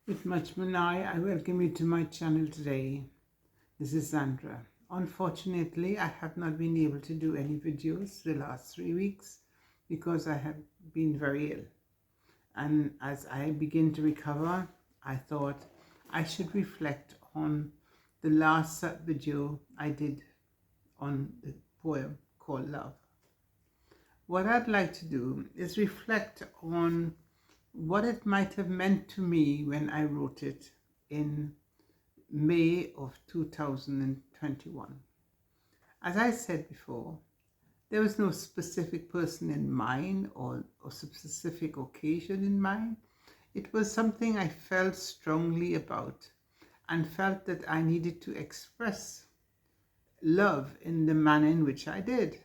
With much Munai, I welcome you to my channel today. This is Sandra. Unfortunately, I have not been able to do any videos the last 3 weeks because I have been very ill. And as I begin to recover, I thought I should reflect on the last video I did on the poem called Love. What I'd like to do is reflect on what it might have meant to me when I wrote it in May of 2021. As I said before, there was no specific person in mind or specific occasion in mind. It was something I felt strongly about and felt that I needed to express love in the manner in which I did.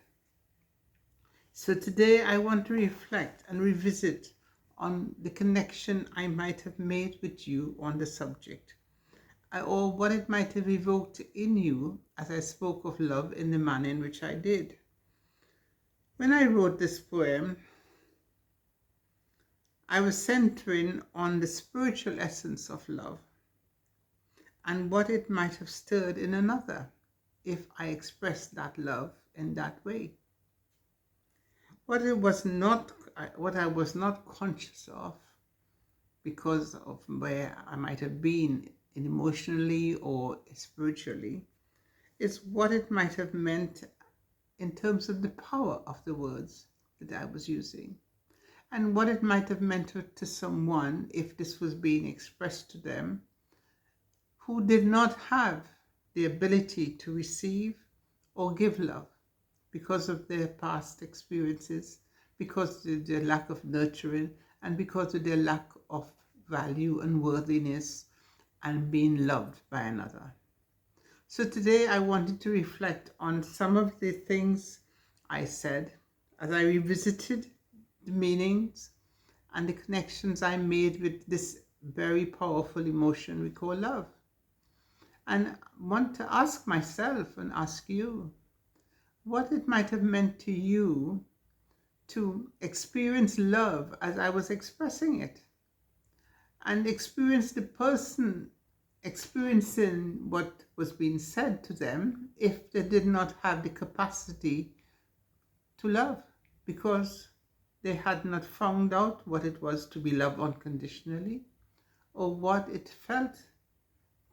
So today I want to reflect and revisit on the connection I might have made with you on the subject, or what it might have evoked in you as I spoke of love in the manner in which I did. When I wrote this poem, I was centering on the spiritual essence of love and what it might have stirred in another if I expressed that love in that way. What I was not conscious of, because of where I might have been emotionally or spiritually, is what it might have meant in terms of the power of the words that I was using, and what it might have meant to someone if this was being expressed to them who did not have the ability to receive or give love because of their past experiences, because of their lack of nurturing, and because of their lack of value and worthiness and being loved by another. So today I wanted to reflect on some of the things I said as I revisited the meanings and the connections I made with this very powerful emotion we call love. And want to ask myself and ask you what it might have meant to you to experience love as I was expressing it, and experience the person experiencing what was being said to them if they did not have the capacity to love because they had not found out what it was to be loved unconditionally or what it felt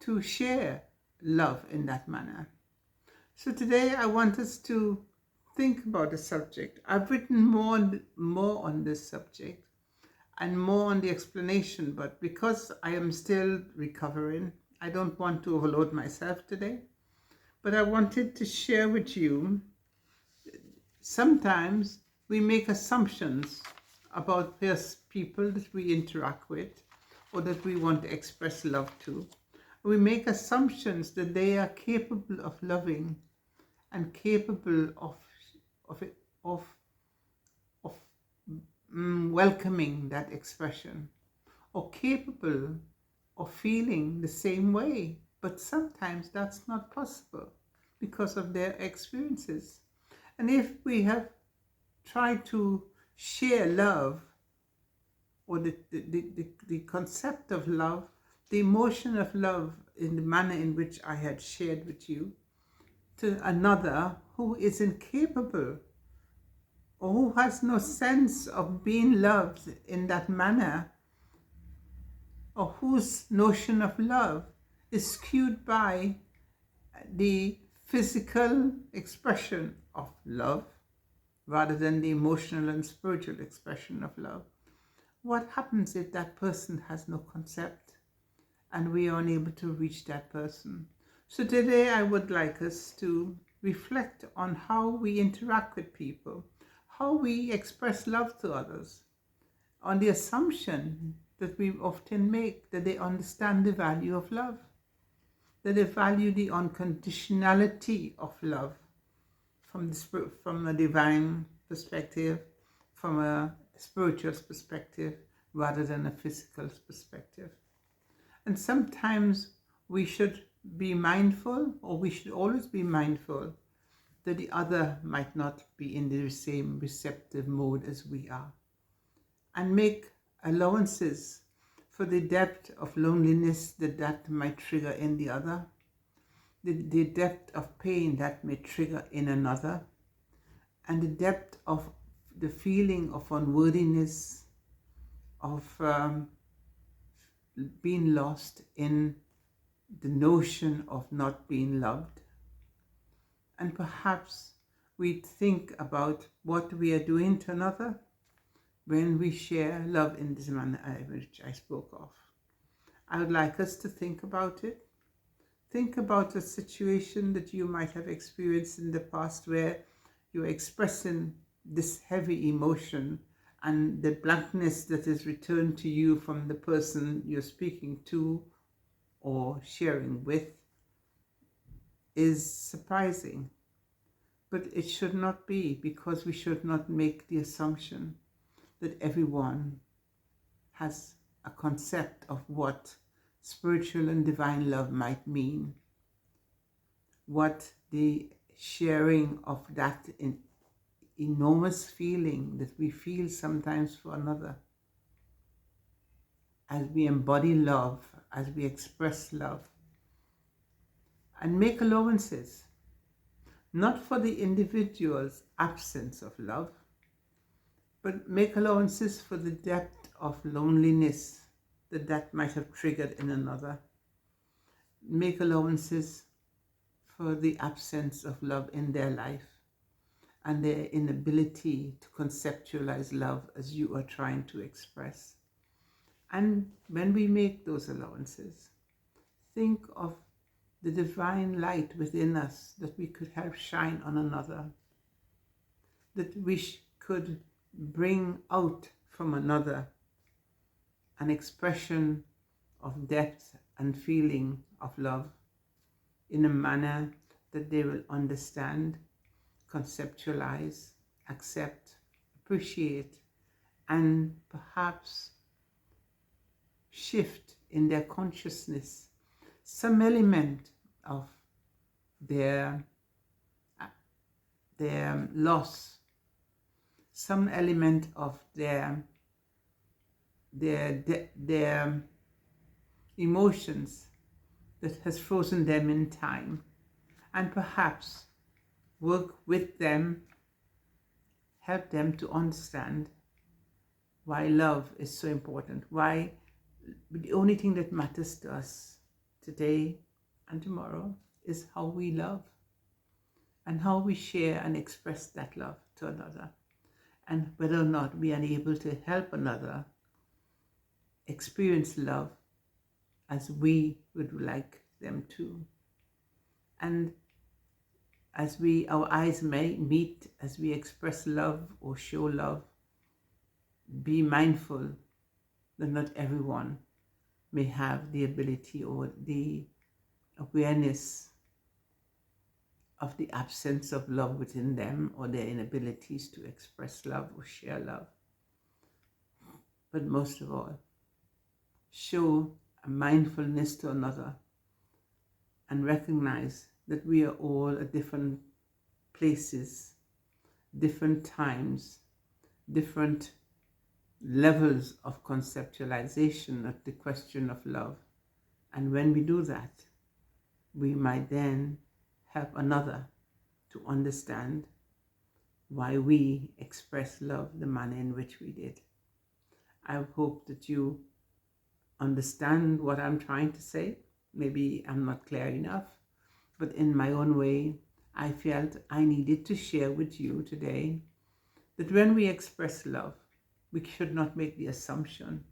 to share love in that manner. So today I want us to think about the subject. I've written more on this subject and more on the explanation, but because I am still recovering, I don't want to overload myself today. But I wanted to share with you, sometimes we make assumptions about people that we interact with or that we want to express love to. We make assumptions that they are capable of loving and capable of, of, of welcoming that expression, or capable of feeling the same way. But sometimes that's not possible because of their experiences. And if we have tried to share love, or the concept of love, the emotion of love in the manner in which I had shared with you, to another who is incapable or who has no sense of being loved in that manner, or whose notion of love is skewed by the physical expression of love rather than the emotional and spiritual expression of love. What happens if that person has no concept and we are unable to reach that person? So today I would like us to reflect on how we interact with people, how we express love to others, on the assumption that we often make that they understand the value of love, that they value the unconditionality of love from a divine perspective, from a spiritual perspective, rather than a physical perspective. And sometimes we should be mindful, or we should always be mindful, that the other might not be in the same receptive mode as we are, and make allowances for the depth of loneliness that might trigger in the other, the depth of pain that may trigger in another, and the depth of the feeling of unworthiness, of being lost in the notion of not being loved. And perhaps we think about what we are doing to another when we share love in this manner which I spoke of. I would like us to think about it. Think about a situation that you might have experienced in the past where you're expressing this heavy emotion, and the blankness that is returned to you from the person you're speaking to or sharing with is surprising. But it should not be, because we should not make the assumption that everyone has a concept of what spiritual and divine love might mean, what the sharing of that enormous feeling that we feel sometimes for another, as we embody love, as we express love, and make allowances, not for the individual's absence of love, but make allowances for the depth of loneliness that might have triggered in another. Make allowances for the absence of love in their life and their inability to conceptualize love as you are trying to express. And when we make those allowances, think of the divine light within us that we could help shine on another, that we could bring out from another an expression of depth and feeling of love in a manner that they will understand, conceptualize, accept, appreciate, and perhaps shift in their consciousness some element of their loss, some element of their emotions that has frozen them in time, and perhaps work with them, help them to understand why love is so important, why the only thing that matters to us today and tomorrow is how we love and how we share and express that love to another, and whether or not we are able to help another experience love as we would like them to. And as our eyes may meet, as we express love or show love, be mindful that not everyone may have the ability or the awareness of the absence of love within them, or their inabilities to express love or share love. But most of all, show a mindfulness to another and recognize that we are all at different places, different times, different levels of conceptualization of the question of love. And when we do that, we might then help another to understand why we express love the manner in which we did. I hope that you understand what I'm trying to say. Maybe I'm not clear enough, but in my own way, I felt I needed to share with you today that when we express love, we should not make the assumption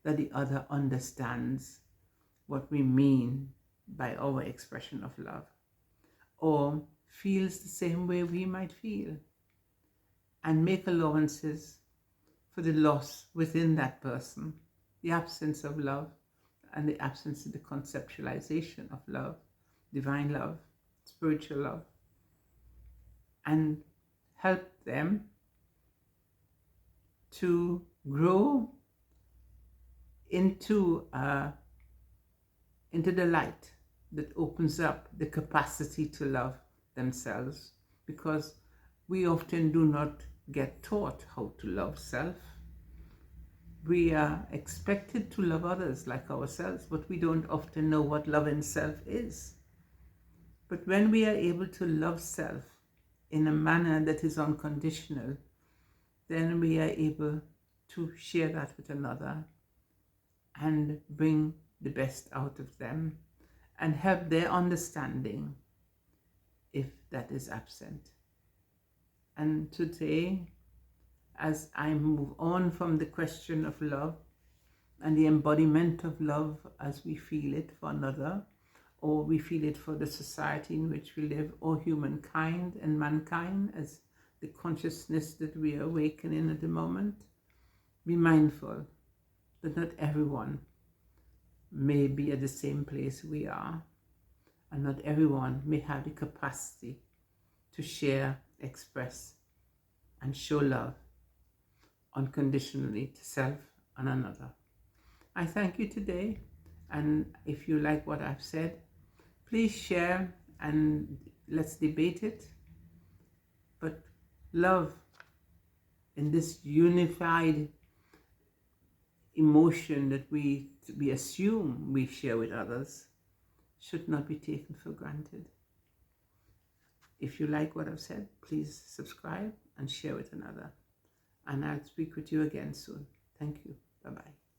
that the other understands what we mean by our expression of love, or feels the same way we might feel, and make allowances for the loss within that person, the absence of love and the absence of the conceptualization of love, divine love, spiritual love, and help them to grow into the light that opens up the capacity to love themselves, because we often do not get taught how to love self. We are expected to love others like ourselves, but we don't often know what love in self is. But when we are able to love self in a manner that is unconditional, then we are able to share that with another and bring the best out of them and help their understanding if that is absent. And today, as I move on from the question of love and the embodiment of love as we feel it for another, or we feel it for the society in which we live, or humankind and mankind as the consciousness that we are awakening at the moment, be mindful that not everyone may be at the same place we are, and not everyone may have the capacity to share, express, and show love unconditionally to self and another. I thank you today, and if you like what I've said, please share and let's debate it. But love in this unified emotion that we assume we share with others should not be taken for granted. If you like what I've said, please subscribe and share with another. And I'll speak with you again soon. Thank you. Bye-bye.